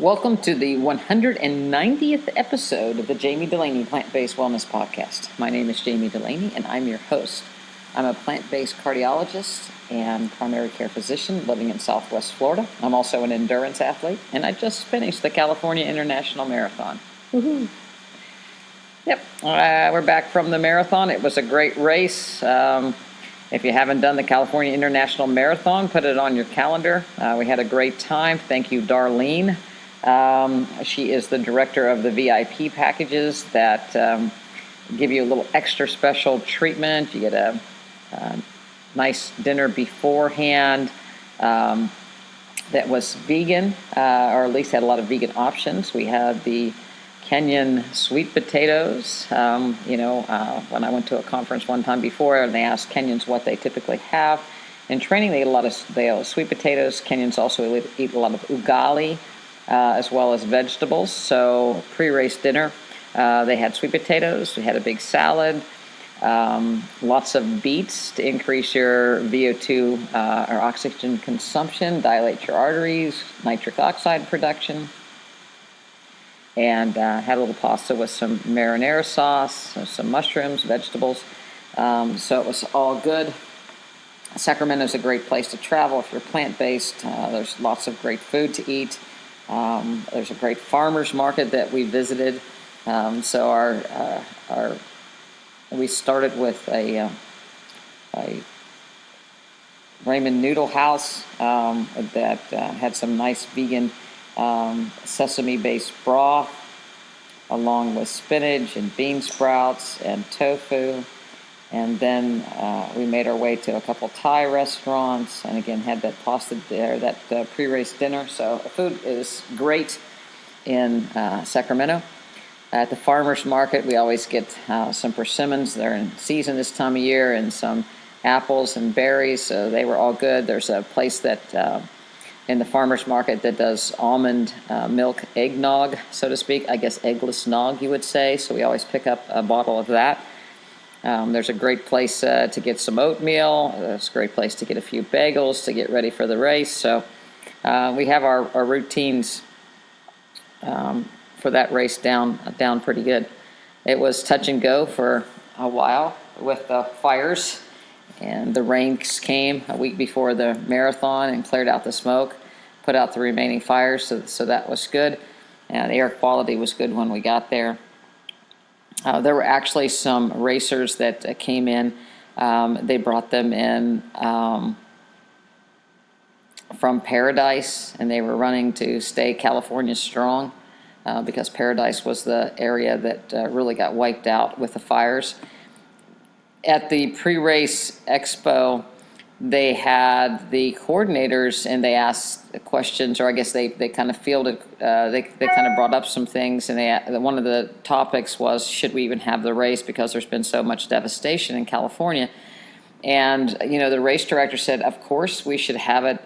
Welcome to the 190th episode of the Jami Dulaney Plant-Based Wellness Podcast. My name is Jami Dulaney, and I'm your host. I'm a plant-based cardiologist and primary care physician living in Southwest Florida. I'm also an endurance athlete, and I just finished the California International Marathon. Woohoo! Yep, we're back from the marathon. It was a great race. If you haven't done the California International Marathon, put it on your calendar. We had a great time. Thank you, Darlene. She is the director of the VIP packages that give you a little extra special treatment. You get a nice dinner beforehand that was vegan, or at least had a lot of vegan options. We had the Kenyan sweet potatoes. When I went to a conference one time before, and they asked Kenyans what they typically have in training, they eat a lot of sweet potatoes. Kenyans also eat a lot of ugali, as well as vegetables. So pre-race dinner, they had sweet potatoes. We had a big salad, lots of beets to increase your VO2 or oxygen consumption, dilate your arteries, nitric oxide production. And had a little pasta with some marinara sauce, some mushrooms, vegetables. So it was all good. Sacramento is a great place to travel if you're plant-based. There's lots of great food to eat. There's a great farmers market that we visited. So we started with a ramen noodle house that had some nice vegan sesame-based broth, along with spinach and bean sprouts and tofu. And then we made our way to a couple Thai restaurants, and again had that pasta there, that pre-race dinner. So the food is great in Sacramento. At the farmers market, we always get some persimmons. They're in season this time of year, and some apples and berries. So they were all good. There's a place that in the farmers market that does almond milk eggnog, so to speak. I guess eggless nog, you would say. So we always pick up a bottle of that. There's a great place to get some oatmeal. There's a great place to get a few bagels to get ready for the race. So we have our routines for that race down pretty good. It was touch and go for a while with the fires. And the rains came a week before the marathon and cleared out the smoke, put out the remaining fires, so that was good. And the air quality was good when we got there. There were actually some racers that came in. They brought them in from Paradise, and they were running to stay California strong because Paradise was the area that really got wiped out with the fires. At the pre-race expo, they had the coordinators, and they asked questions, or I guess they kind of fielded, they kind of brought up some things, and one of the topics was, should we even have the race because there's been so much devastation in California? And, the race director said, of course we should have it.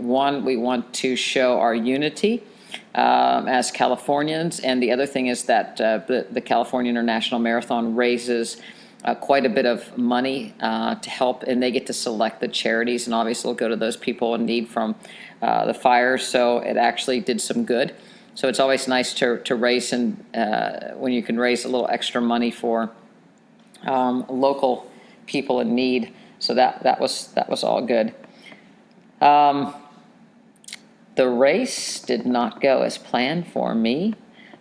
One, we want to show our unity as Californians, and the other thing is that the California International Marathon raises quite a bit of money to help, and they get to select the charities, and obviously it'll go to those people in need from the fires. So it actually did some good. So it's always nice to raise, and when you can raise a little extra money for local people in need. So that was all good. The race did not go as planned for me.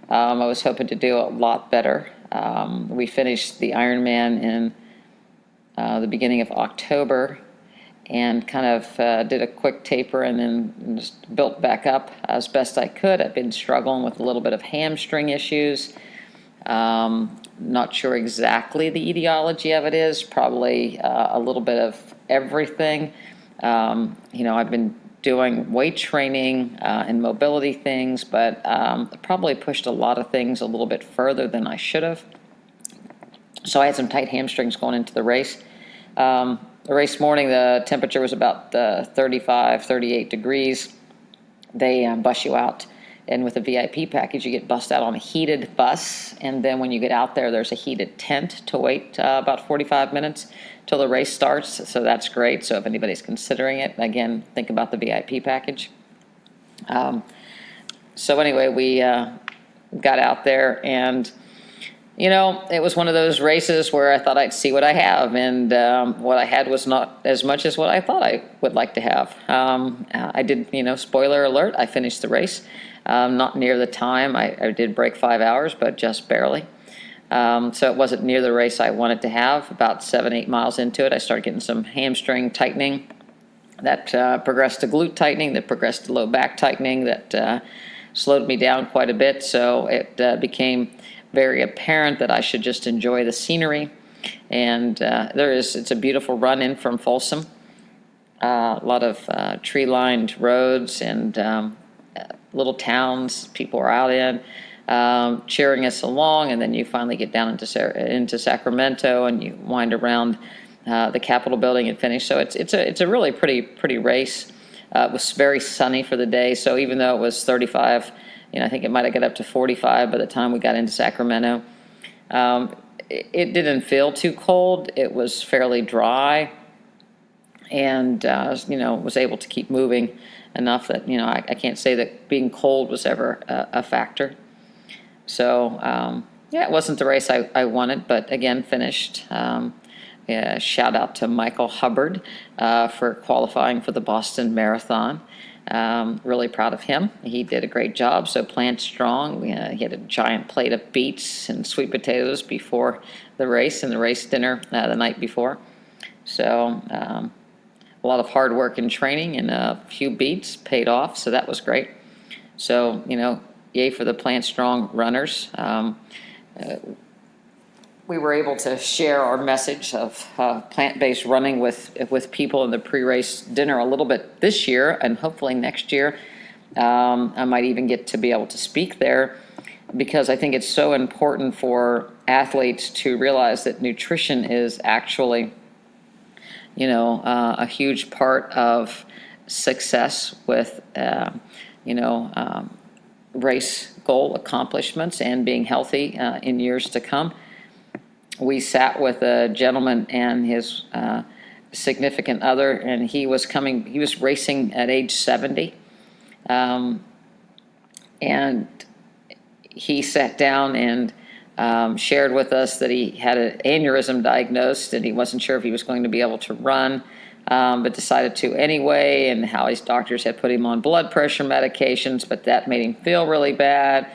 I was hoping to do a lot better. We finished the Ironman in the beginning of October, and kind of did a quick taper, and then just built back up as best I could. I've been struggling with a little bit of hamstring issues. Not sure exactly the etiology of it is. Probably a little bit of everything. I've been doing weight training and mobility things, but probably pushed a lot of things a little bit further than I should have. So I had some tight hamstrings going into the race. The race morning, the temperature was about 35, 38 degrees. They bus you out, and with a VIP package, you get bussed out on a heated bus, and then when you get out there, there's a heated tent to wait about 45 minutes till the race starts, so that's great. So if anybody's considering it, again, think about the VIP package. So anyway, we got out there, and it was one of those races where I thought I'd see what I have, and what I had was not as much as what I thought I would like to have. I did, spoiler alert, I finished the race. Not near the time. I did break 5 hours, but just barely. So it wasn't near the race I wanted to have. About 7-8 miles into it, I started getting some hamstring tightening. That progressed to glute tightening, that progressed to low back tightening, that slowed me down quite a bit. So it became very apparent that I should just enjoy the scenery. And it's a beautiful run in from Folsom. A lot of tree-lined roads and little towns people are out in, cheering us along, and then you finally get down into Sacramento, and you wind around the Capitol building and finish. So it's a really pretty race. It was very sunny for the day, so even though it was 35, I think it might have got up to 45 by the time we got into Sacramento. It didn't feel too cold. It was fairly dry, and was able to keep moving enough that I can't say that being cold was ever a factor. So it wasn't the race I wanted, but again finished. Shout out to Michael Hubbard for qualifying for the Boston Marathon. Really proud of him. He did a great job. So Plant Strong. He had a giant plate of beets and sweet potatoes before the race, and the race dinner the night before. So a lot of hard work and training, and a few beats paid off, so that was great. So, yay for the Plant Strong runners. We were able to share our message of plant-based running with people in the pre-race dinner a little bit this year, and hopefully next year I might even get to be able to speak there, because I think it's so important for athletes to realize that nutrition is actually a huge part of success with, race goal accomplishments and being healthy in years to come. We sat with a gentleman and his significant other, and he was racing at age 70. And he sat down and shared with us that he had an aneurysm diagnosed, and he wasn't sure if he was going to be able to run, but decided to anyway, and how his doctors had put him on blood pressure medications, but that made him feel really bad.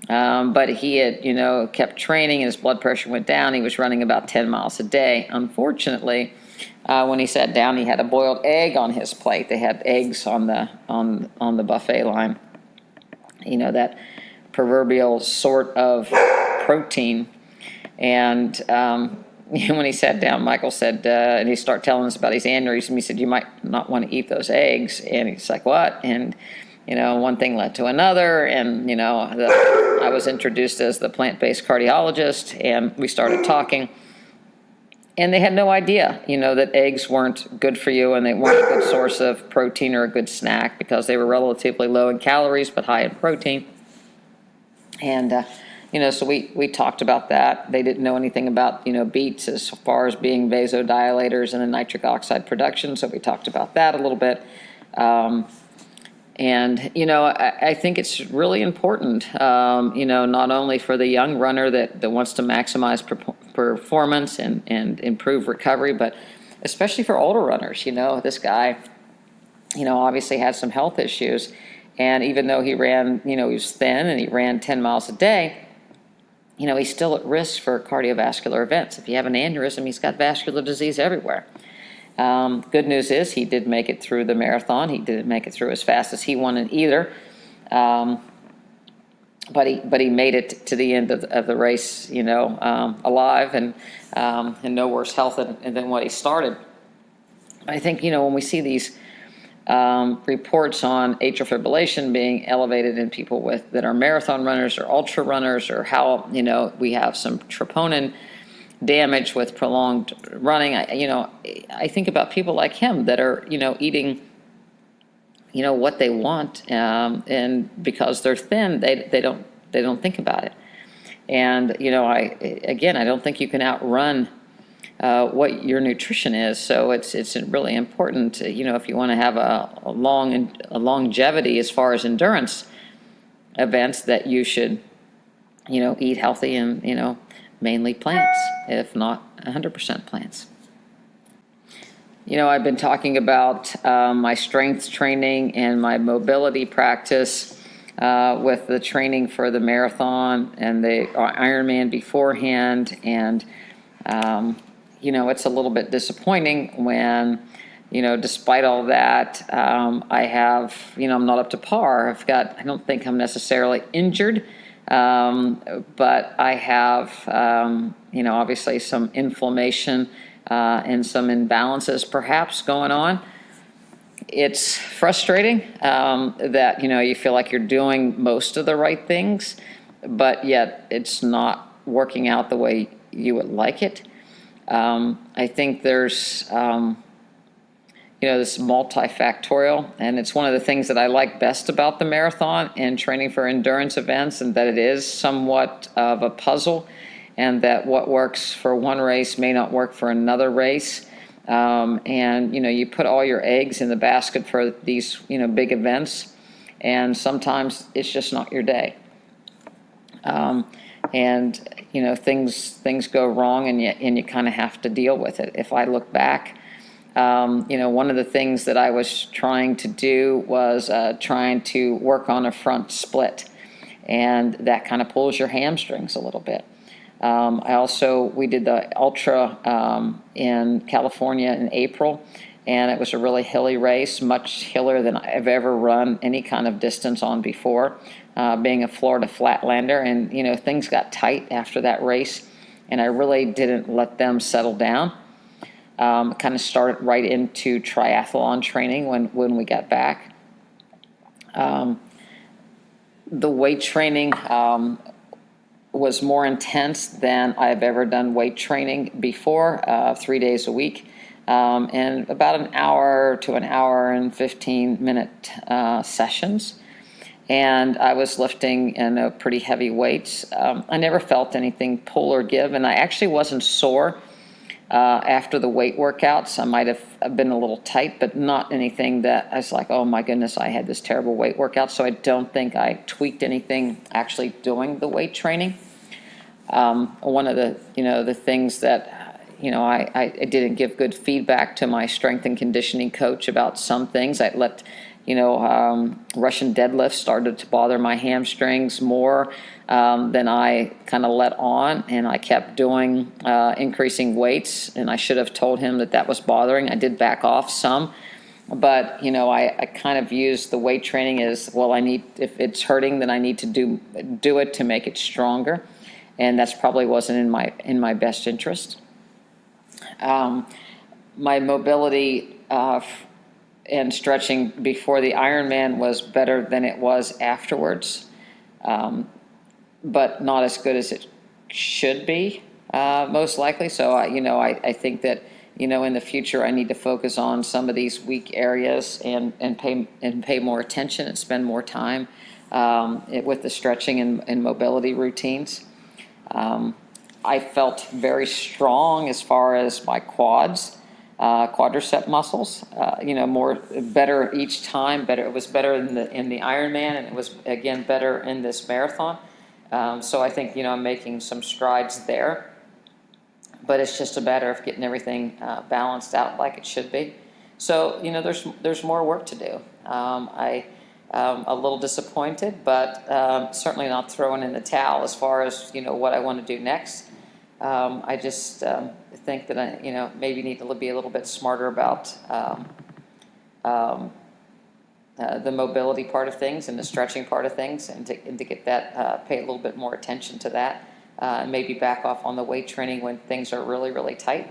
But he had, kept training, and his blood pressure went down. He was running about 10 miles a day. Unfortunately, when he sat down, he had a boiled egg on his plate. They had eggs on the buffet line. That proverbial sort of protein. And when he sat down, Michael said, and he started telling us about his aneurysm. He said, "You might not want to eat those eggs." And he's like, "What?" And one thing led to another, and I was introduced as the plant-based cardiologist, and we started talking. And they had no idea, that eggs weren't good for you, and they weren't a good source of protein or a good snack, because they were relatively low in calories but high in protein. And so we talked about that. They didn't know anything about beets as far as being vasodilators and the nitric oxide production, so we talked about that a little bit. And I think it's really important, not only for the young runner that wants to maximize performance and improve recovery, but especially for older runners. This guy, obviously had some health issues, and even though he ran, he was thin and he ran 10 miles a day, he's still at risk for cardiovascular events. If you have an aneurysm, he's got vascular disease everywhere. Good news is he did make it through the marathon. He didn't make it through as fast as he wanted either, but he made it to the end of the race, alive and in no worse health than what he started. I think when we see these reports on atrial fibrillation being elevated in people that are marathon runners or ultra runners, or how we have some troponin damage with prolonged running, I think about people like him that are eating what they want, and because they're thin, they don't think about it. And I don't think you can outrun what your nutrition is. So it's really important to, if you want to have a longevity as far as endurance, events that you should, eat healthy and, mainly plants, if not 100% plants. I've been talking about my strength training and my mobility practice with the training for the marathon and the Ironman beforehand. And, it's a little bit disappointing when, despite all that, I have, I'm not up to par. I don't think I'm necessarily injured, but I have, obviously some inflammation and some imbalances perhaps going on. It's frustrating that, you feel like you're doing most of the right things, but yet it's not working out the way you would like it. I think there's, this multifactorial, and it's one of the things that I like best about the marathon and training for endurance events, and that it is somewhat of a puzzle, and that what works for one race may not work for another race. And, you put all your eggs in the basket for these, big events, and sometimes it's just not your day. And, things go wrong, and you kind of have to deal with it. If I look back, one of the things that I was trying to do was trying to work on a front split, and that kind of pulls your hamstrings a little bit. We did the ultra in California in April, and it was a really hilly race, much hillier than I've ever run any kind of distance on before, being a Florida flatlander. And, things got tight after that race, and I really didn't let them settle down. Kind of started right into triathlon training when we got back. The weight training was more intense than I've ever done weight training before, 3 days a week, and about an hour to an hour and 15-minute sessions. And I was lifting pretty heavy weights. I never felt anything pull or give, and I actually wasn't sore after the weight workouts. I might have been a little tight, but not anything that I was like, oh my goodness, I had this terrible weight workout. So I don't think I tweaked anything actually doing the weight training. One of the things that, I didn't give good feedback to my strength and conditioning coach about some things. I let, Russian deadlifts started to bother my hamstrings more than I kind of let on, and I kept doing increasing weights, and I should have told him that was bothering. I did back off some, but I kind of used the weight training as, well, if it's hurting, then I need to do it to make it stronger, and that's probably wasn't in my best interest. My mobility and stretching before the Ironman was better than it was afterwards, but not as good as it should be, most likely. So, I think that, in the future, I need to focus on some of these weak areas and pay more attention and spend more time with the stretching and mobility routines. I felt very strong as far as my quadricep muscles, better each time. It was better in the Ironman, and it was again better in this marathon. So I think I'm making some strides there, but it's just a matter of getting everything balanced out like it should be. So there's more work to do. I'm a little disappointed, but certainly not throwing in the towel as far as what I want to do next. I just think that I maybe need to be a little bit smarter about the mobility part of things and the stretching part of things, and to get that, pay a little bit more attention to that, and maybe back off on the weight training when things are really, really tight.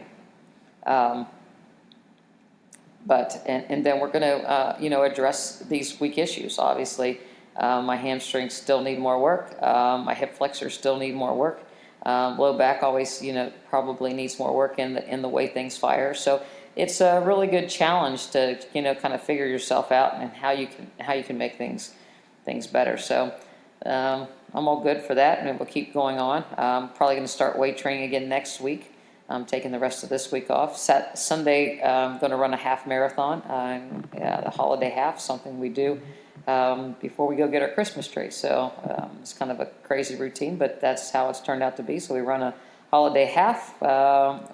But then we're going to address these weak issues. Obviously, my hamstrings still need more work. My hip flexors still need more work. Low back always probably needs more work in the way things fire. So it's a really good challenge to kind of figure yourself out and how you can make things better. So I'm all good for that, and we'll keep going on. I'm probably going to start weight training again next week. I'm taking the rest of this week off. Sunday, I'm going to run a half marathon, the holiday half, something we do before we go get our Christmas tree. So it's kind of a crazy routine, but that's how it's turned out to be. So we run a holiday half,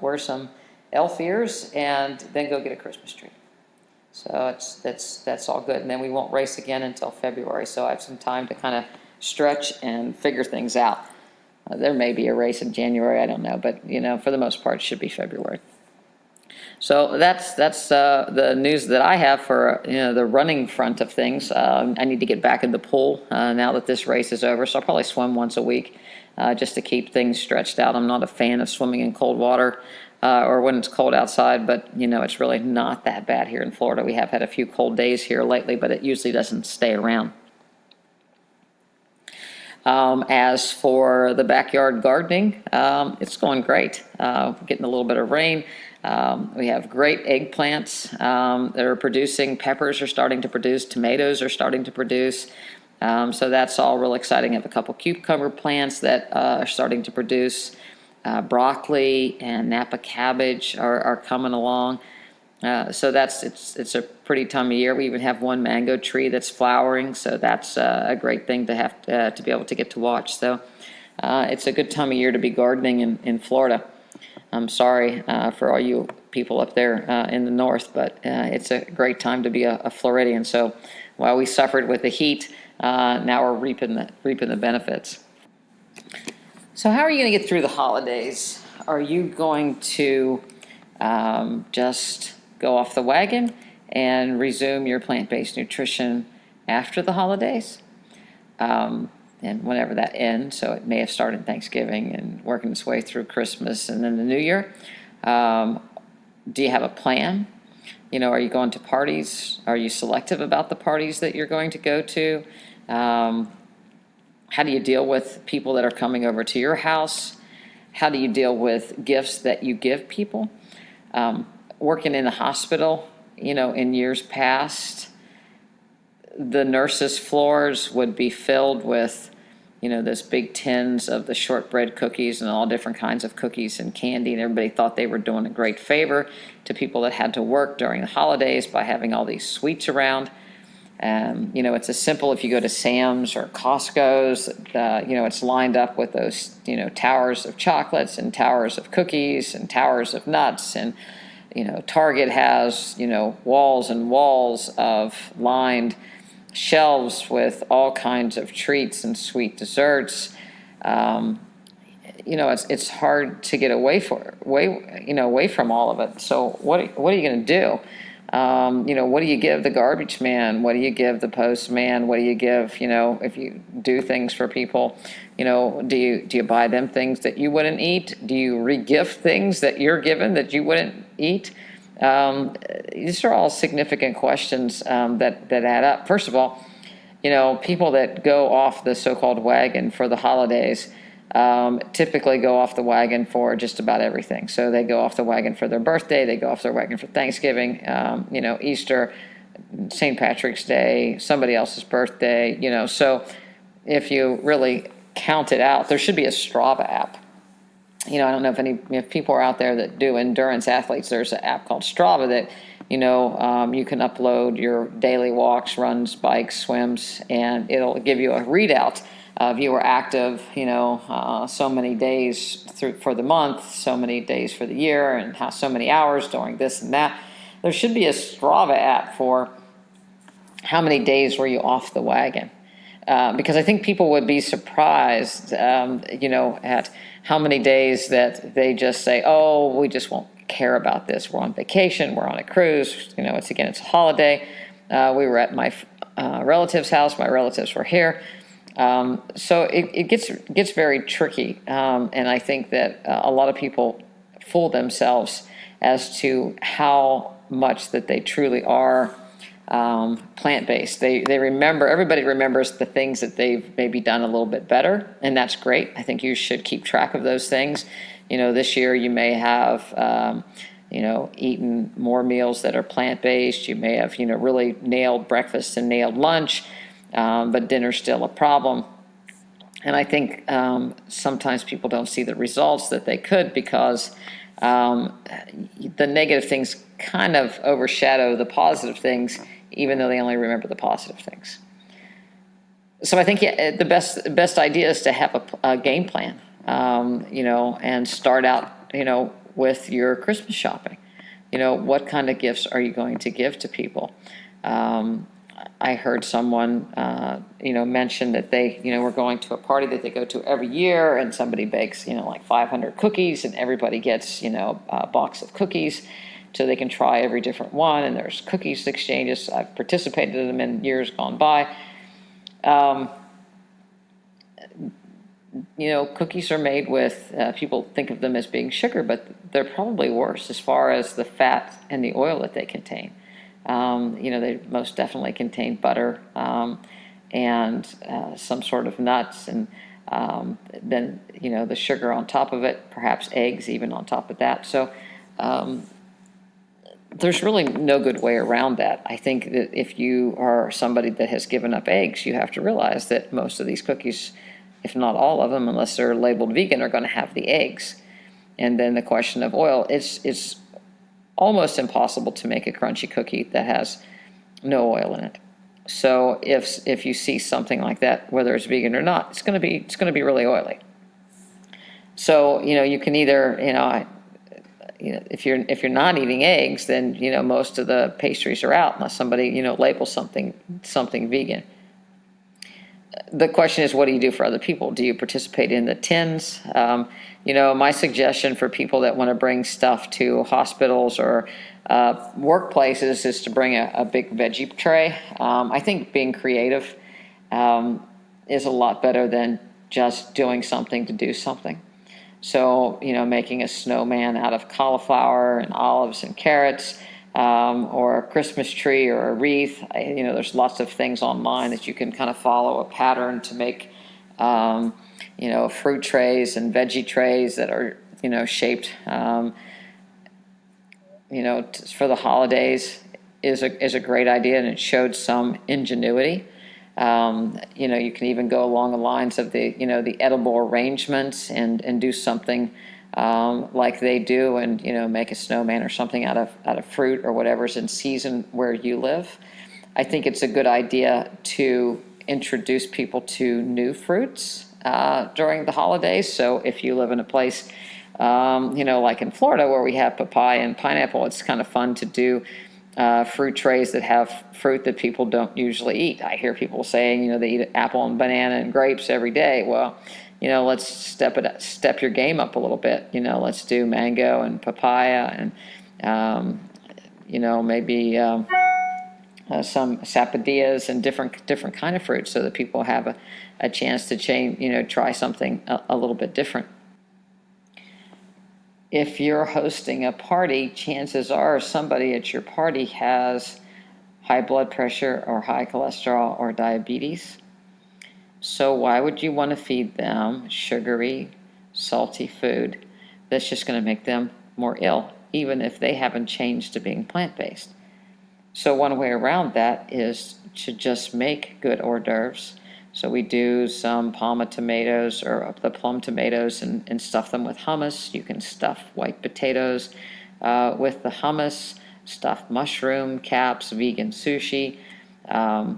wear some elf ears, and then go get a Christmas tree. So that's all good. And then we won't race again until February. So I have some time to kind of stretch and figure things out. There may be a race in January, I don't know, but for the most part, it should be February. So that's the news that I have for the running front of things. I need to get back in the pool now that this race is over. So I'll probably swim once a week just to keep things stretched out. I'm not a fan of swimming in cold water or when it's cold outside, but it's really not that bad here in Florida. We have had a few cold days here lately, but it usually doesn't stay around. As for the backyard gardening, it's going great. Getting a little bit of rain. We have great eggplants that are producing. Peppers are starting to produce. Tomatoes are starting to produce. So that's all real exciting. I have a couple cucumber plants that are starting to produce. Broccoli and Napa cabbage are coming along. So it's a pretty time of year. We even have one mango tree that's flowering, so that's a great thing to have to be able to get to watch. So it's a good time of year to be gardening in Florida. I'm sorry for all you people up there in the north, but it's a great time to be a Floridian. So while we suffered with the heat, now we're reaping the benefits. So how are you going to get through the holidays? Are you going to just go off the wagon and resume your plant-based nutrition after the holidays? And whenever that ends, so it may have started Thanksgiving and working its way through Christmas and then the New Year. Do you have a plan? Are you going to parties? Are you selective about the parties that you're going to go to? How do you deal with people that are coming over to your house? How do you deal with gifts that you give people? Working in a hospital, in years past, the nurses' floors would be filled with, those big tins of the shortbread cookies and all different kinds of cookies and candy, and everybody thought they were doing a great favor to people that had to work during the holidays by having all these sweets around. It's as simple if you go to Sam's or Costco's, it's lined up with those, towers of chocolates and towers of cookies and towers of nuts. And, Target has, walls and walls of lined shelves with all kinds of treats and sweet desserts. It's hard to get away from all of it. So what are you going to do? What do you give the garbage man? What do you give the postman? What do you give, if you do things for people, do you buy them things that you wouldn't eat? Do you re-gift things that you're given that you wouldn't eat? These are all significant questions that add up. First of all, people that go off the so-called wagon for the holidays typically go off the wagon for just about everything. So they go off the wagon for their birthday, they go off their wagon for Thanksgiving, Easter, St. Patrick's Day, somebody else's birthday, So if you really count it out, there should be a Strava app. I don't know if people are out there that do endurance athletes. There's an app called Strava that, you can upload your daily walks, runs, bikes, swims, and it'll give you a readout of you were active, so many days for the month, so many days for the year, and so many hours doing this and that. There should be a Strava app for how many days were you off the wagon. Because I think people would be surprised, at how many days that they just say, oh, we just won't care about this. We're on vacation. We're on a cruise. It's a holiday. We were at my relative's house. My relatives were here. So it gets very tricky. And I think that a lot of people fool themselves as to how much that they truly are plant-based. Everybody remembers the things that they've maybe done a little bit better, and that's great. I think you should keep track of those things. This year you may have, eaten more meals that are plant-based. You may have, really nailed breakfast and nailed lunch, but dinner's still a problem. And I think sometimes people don't see the results that they could because the negative things kind of overshadow the positive things, even though they only remember the positive things. So I think the best idea is to have a game plan, and start out, with your Christmas shopping. What kind of gifts are you going to give to people? I heard someone, mention that they, were going to a party that they go to every year, and somebody bakes, like 500 cookies, and everybody gets, a box of cookies, so they can try every different one. And there's cookies exchanges. I've participated in them in years gone by. Cookies are made with, people think of them as being sugar, but they're probably worse as far as the fat and the oil that they contain. They most definitely contain butter, and some sort of nuts, and then, the sugar on top of it, perhaps eggs even on top of that. So there's really no good way around that. I think that if you are somebody that has given up eggs, you have to realize that most of these cookies, if not all of them, unless they're labeled vegan, are going to have the eggs. And then the question of oil, it's almost impossible to make a crunchy cookie that has no oil in it. So if you see something like that, whether it's vegan or not, it's going to be really oily. So you can either if you're not eating eggs, then most of the pastries are out unless somebody labels something vegan. The question is, what do you do for other people? Do you participate in the tins? My suggestion for people that want to bring stuff to hospitals or workplaces is to bring a big veggie tray. I think being creative is a lot better than just doing something to do something. So, making a snowman out of cauliflower and olives and carrots, or a Christmas tree or a wreath. There's lots of things online that you can kind of follow a pattern to make, fruit trays and veggie trays that are, shaped, for the holidays is a great idea, and it showed some ingenuity. You can even go along the lines of the edible arrangements and do something like they do, and make a snowman or something out of fruit or whatever's in season where you live. I think it's a good idea to introduce people to new fruits during the holidays. So if you live in a place, like in Florida where we have papaya and pineapple, it's kind of fun to do fruit trays that have fruit that people don't usually eat. I hear people saying, they eat apple and banana and grapes every day. Well, let's step your game up a little bit. Let's do mango and papaya and, maybe some sapodillas and different kind of fruits, so that people have a chance to try something a little bit different. If you're hosting a party, chances are somebody at your party has high blood pressure or high cholesterol or diabetes. So why would you want to feed them sugary, salty food that's just going to make them more ill, even if they haven't changed to being plant-based? So one way around that is to just make good hors d'oeuvres. So we do some Palma tomatoes or the plum tomatoes and stuff them with hummus. You can stuff white potatoes with the hummus, stuffed mushroom caps, vegan sushi, a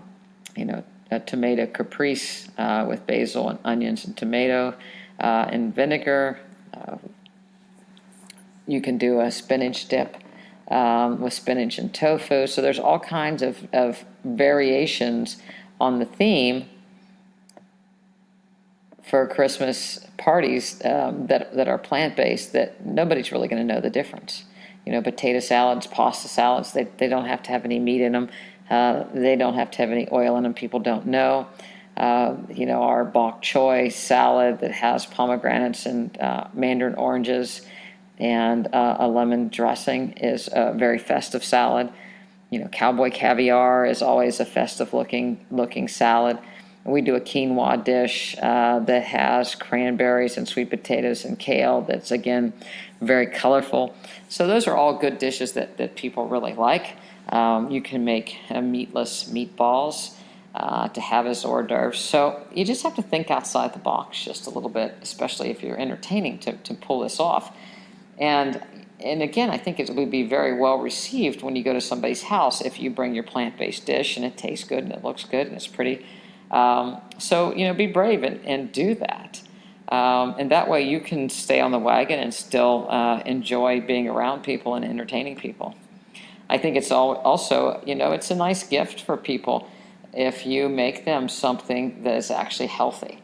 tomato caprese with basil and onions and tomato and vinegar. You can do a spinach dip with spinach and tofu. So there's all kinds of variations on the theme for Christmas parties that are plant-based, that nobody's really going to know the difference. Potato salads, pasta salads, they don't have to have any meat in them. They don't have to have any oil in them. People don't know. Our bok choy salad that has pomegranates and mandarin oranges and a lemon dressing is a very festive salad. Cowboy caviar is always a festive looking salad. We do a quinoa dish that has cranberries and sweet potatoes and kale that's, again, very colorful. So those are all good dishes that people really like. You can make meatless meatballs to have as hors d'oeuvres. So you just have to think outside the box just a little bit, especially if you're entertaining, to pull this off. And again, I think it would be very well received when you go to somebody's house if you bring your plant-based dish and it tastes good and it looks good and it's pretty. So, be brave and do that. And that way you can stay on the wagon and still enjoy being around people and entertaining people. I think it's also, it's a nice gift for people if you make them something that is actually healthy.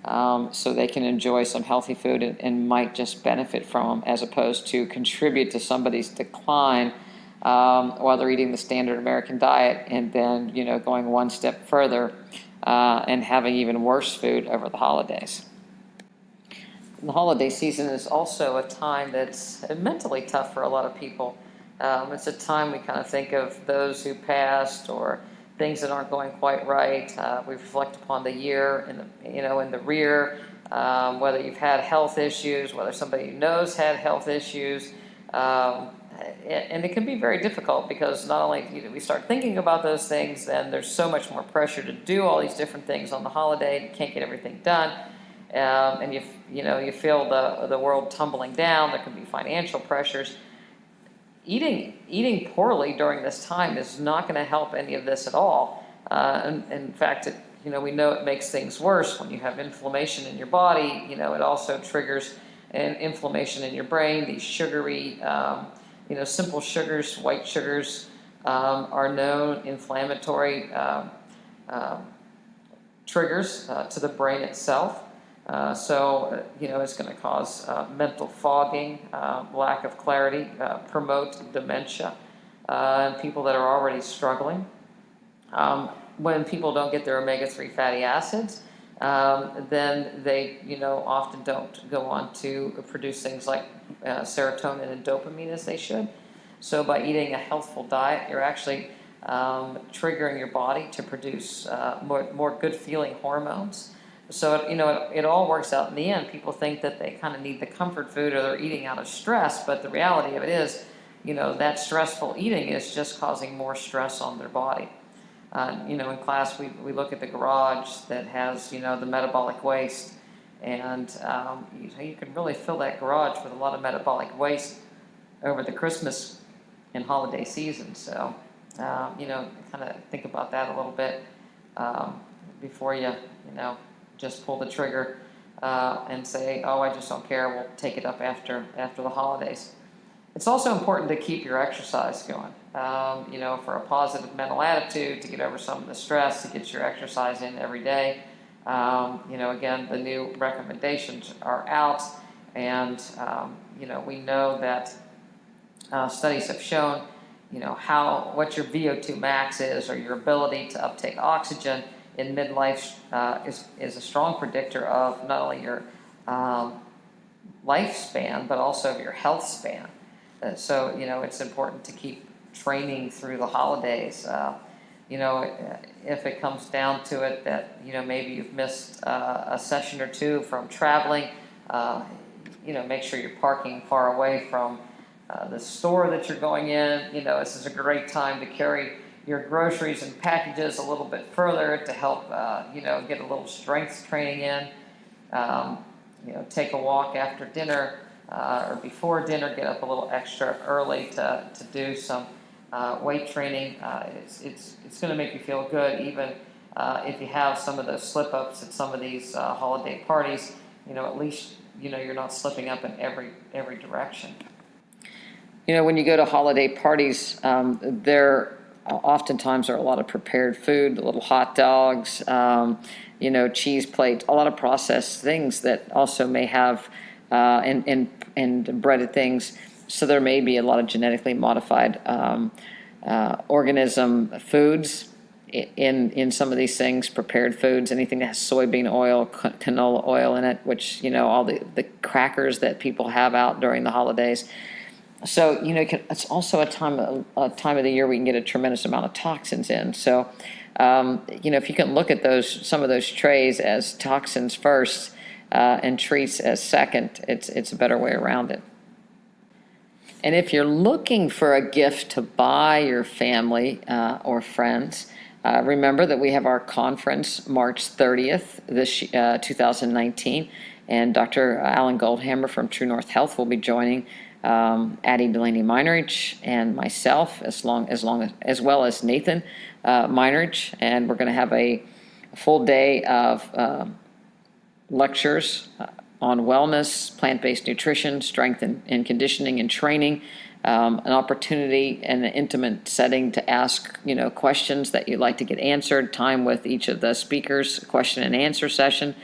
So they can enjoy some healthy food and might just benefit from them, as opposed to contribute to somebody's decline while they're eating the standard American diet, and then, going one step further and having even worse food over the holidays. The holiday season is also a time that's mentally tough for a lot of people. It's a time we kind of think of those who passed or things that aren't going quite right. We reflect upon the year in the rear, whether you've had health issues, whether somebody you knows had health issues. And it can be very difficult because not only we start thinking about those things, then there's so much more pressure to do all these different things on the holiday. You can't get everything done. And you feel the world tumbling down. There can be financial pressures. Eating poorly during this time is not going to help any of this at all. And in fact, we know it makes things worse when you have inflammation in your body. It also triggers an inflammation in your brain. These sugary, simple sugars, white sugars, are known inflammatory triggers to the brain itself. So it's going to cause mental fogging, lack of clarity, promote dementia, and people that are already struggling. When people don't get their omega-3 fatty acids, then they, often don't go on to produce things like serotonin and dopamine as they should. So by eating a healthful diet, you're actually triggering your body to produce more good-feeling hormones. So, it all works out in the end. People think that they kind of need the comfort food or they're eating out of stress, but the reality of it is, that stressful eating is just causing more stress on their body. In class, we look at the garage that has, the metabolic waste, and you can really fill that garage with a lot of metabolic waste over the Christmas and holiday season. So, kind of think about that a little bit before you, just pull the trigger and say, oh, I just don't care, we'll take it up after the holidays. It's also important to keep your exercise going, for a positive mental attitude, to get over some of the stress, to get your exercise in every day. Again, the new recommendations are out, and, we know that studies have shown, what your VO2 max is, or your ability to uptake oxygen in midlife is a strong predictor of not only your lifespan, but also your health span. So, it's important to keep training through the holidays. If it comes down to it that, maybe you've missed a session or two from traveling, make sure you're parking far away from the store that you're going in. This is a great time to carry your groceries and packages a little bit further to help, get a little strength training in. Take a walk after dinner or before dinner. Get up a little extra early to do some weight training. It's going to make you feel good, even if you have some of those slip-ups at some of these holiday parties. At least you're not slipping up in every direction. When you go to holiday parties, there oftentimes are a lot of prepared food, little hot dogs, cheese plates, a lot of processed things that also may have and breaded things. So there may be a lot of genetically modified organism foods in some of these things, prepared foods, anything that has soybean oil, canola oil in it, which, all the crackers that people have out during the holidays. So, it's also a time of the year we can get a tremendous amount of toxins in. So, if you can look at some of those trays as toxins first and treats as second, it's a better way around it. And if you're looking for a gift to buy your family or friends, remember that we have our conference March 30th, this 2019, and Dr. Alan Goldhammer from True North Health will be joining Addie Dulaney Meinerich and myself, as well as Nathan Meinerich, and we're going to have a a full day of lectures on wellness, plant-based nutrition, strength and conditioning and training, an opportunity in an intimate setting to ask, questions that you'd like to get answered, time with each of the speakers, question and answer session.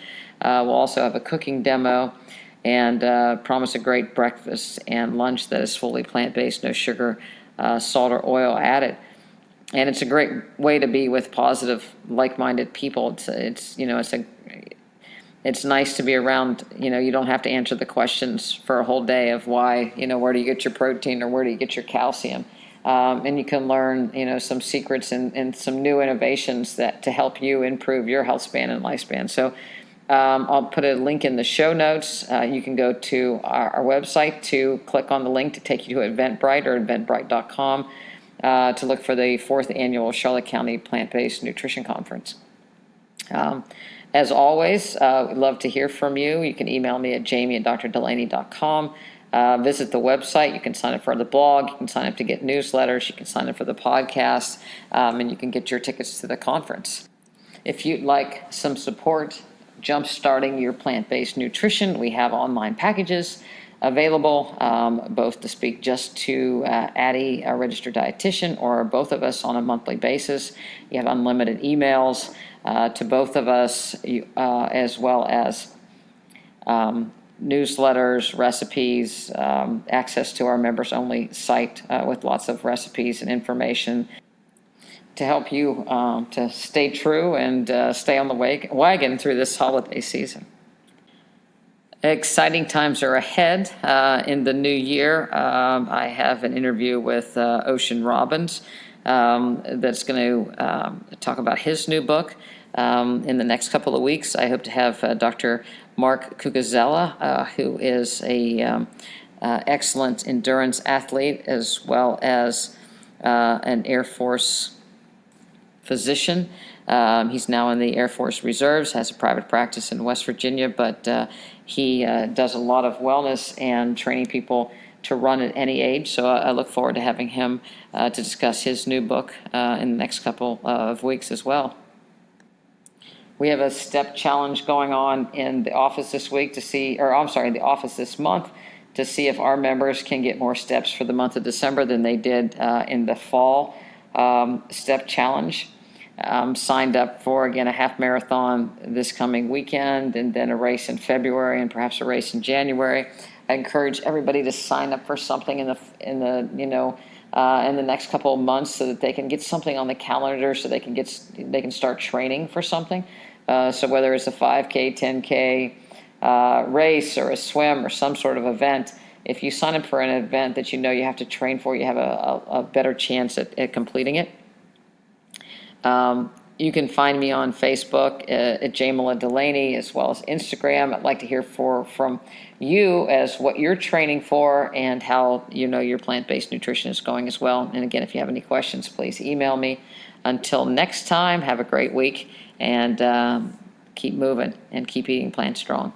We'll also have a cooking demo and promise a great breakfast and lunch that is fully plant-based, no sugar, salt, or oil added. And it's a great way to be with positive, like-minded people. It's nice to be around, you don't have to answer the questions for a whole day of why, where do you get your protein or where do you get your calcium? And you can learn, some secrets and some new innovations to help you improve your health span and lifespan. So I'll put a link in the show notes. You can go to our website to click on the link to take you to Eventbrite or eventbrite.com to look for the 4th annual Charlotte County Plant-Based Nutrition Conference. As always, we'd love to hear from you. You can email me at jami@drdelaney.com. Visit the website. You can sign up for the blog. You can sign up to get newsletters. You can sign up for the podcast, and you can get your tickets to the conference. If you'd like some support jump-starting your plant-based nutrition, we have online packages available, both to speak just to Addie, a registered dietitian, or both of us on a monthly basis. You have unlimited emails to both of us, as well as newsletters, recipes, access to our members-only site with lots of recipes and information to help you to stay true and stay on the wagon through this holiday season. Exciting times are ahead in the new year. I have an interview with Ocean Robbins that's going to talk about his new book. In the next couple of weeks, I hope to have Dr. Mark Cucuzella, who is a excellent endurance athlete as well as an Air Force physician. He's now in the Air Force Reserves, has a private practice in West Virginia, but he does a lot of wellness and training people to run at any age. So I look forward to having him to discuss his new book in the next couple of weeks as well. We have a step challenge going on in the office this week the office this month to see if our members can get more steps for the month of December than they did in the fall step challenge. Signed up for, again, a half marathon this coming weekend, and then a race in February and perhaps a race in January. I encourage everybody to sign up for something in the next couple of months so that they can get something on the calendar so they can start training for something. So whether it's a 5K, 10K race or a swim or some sort of event, if you sign up for an event that you have to train for, you have a better chance at completing it. You can find me on Facebook at Jamila Dulaney, as well as Instagram. I'd like to hear from you as what you're training for and how your plant-based nutrition is going as well. And again, if you have any questions, please email me. Until next time, have a great week and keep moving and keep eating plant strong.